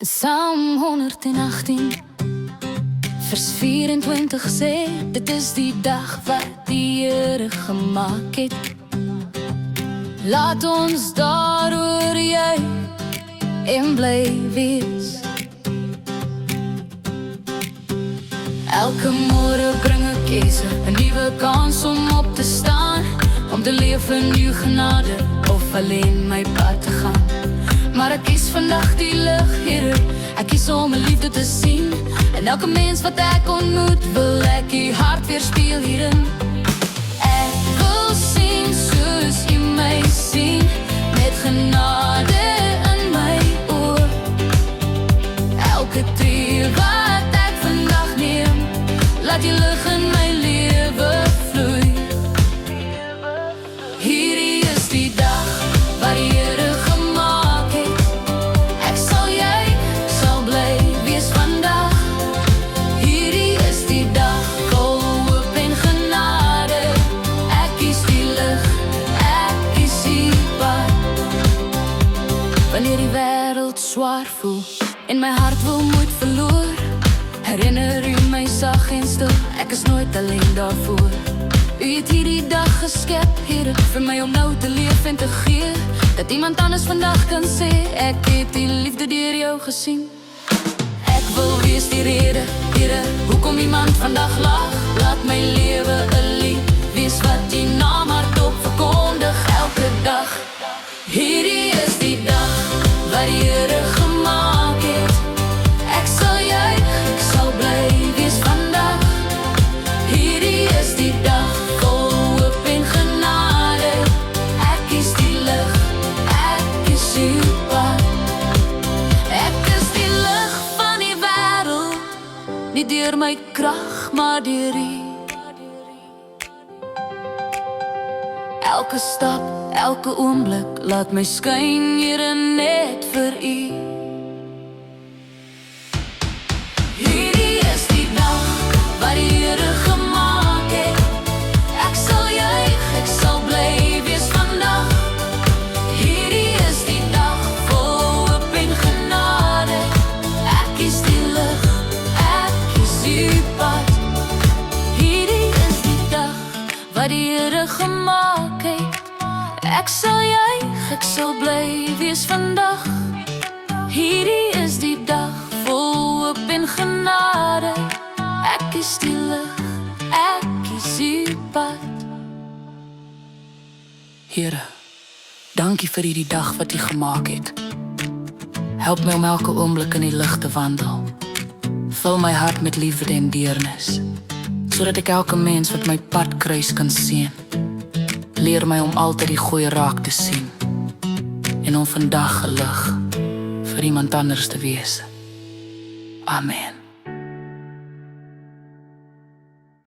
Psalm 118 vers 24 sê, dit is die dag wat die Here gemaak het. Laat ons daaroor juig en bly wees. Elke môre bring 'n keuse, 'n nuwe kans om op te staan, om te leef in uw genade of alleen my pad te gaan. Maar ek kies vandag die lig, Here. Ek kies om 'n liefde te sien. En elke mens wat ek ontmoet, wil ek die hart weer speel hierin. Ek wil sien soos U my sien, met genade in my oor. Elke tree wat ek vandag neem, laat die lig in my lewe vloei. Hierdie is die dag wat die Here gemaak het. Ek sal juig, ek sal bly wees vandag. Hierdie is die dag vol hoop en genade. Ek kies die lig, ek kies die pad. Wanneer die wêreld swaar voel en my hart wil moed verloor, herinner U my sag en stil, ek is nooit alleen daarvoor. U het hierdie dag geskep, Here, vir my om nou te leef en te gee, dat iemand anders vandag kan sê, ek het die liefde deur jou gesien. Ek wil wees die rede, Here, hoekom iemand vandag lag. Laat my lewe 'n lied wees wat die naam hardop verkondig elke dag. Hierdie is die dag wat die Here gemaak het. Ek sal juig, ek sal bly wees vandag. Hierdie is die dag vol hoop en genade. Ek kies die lig, ek kies uw pad. Ek is die lig van die wêreld, nie deur my krag, maar deur U. Elke stap, elke oomblik, laat my skyn, Here, net vir U. Hierdie is die dag wat die Here gemaak het. Ek sal juig, ek sal bly wees vandag. Hierdie is die dag vol hoop en genade. Ek kies die lig, ek kies uw pad. Hierdie is die dag wat die Here gemaak het. Ek sal juig, ek sal bly wees vandag. Hierdie is die dag vol hoop en genade. Ek kies die lig, ek kies uw pad. Here, dankie vir hierdie dag wat U gemaak het. Help my om elke oomblik in die lig te wandel. Vul my hart met liefde en deernis, sodat ek elke mens wat my pad kruis kan seën. Leer my om altyd die goeie raak te sien en om vandag 'n lig vir iemand anders te wees. Amen.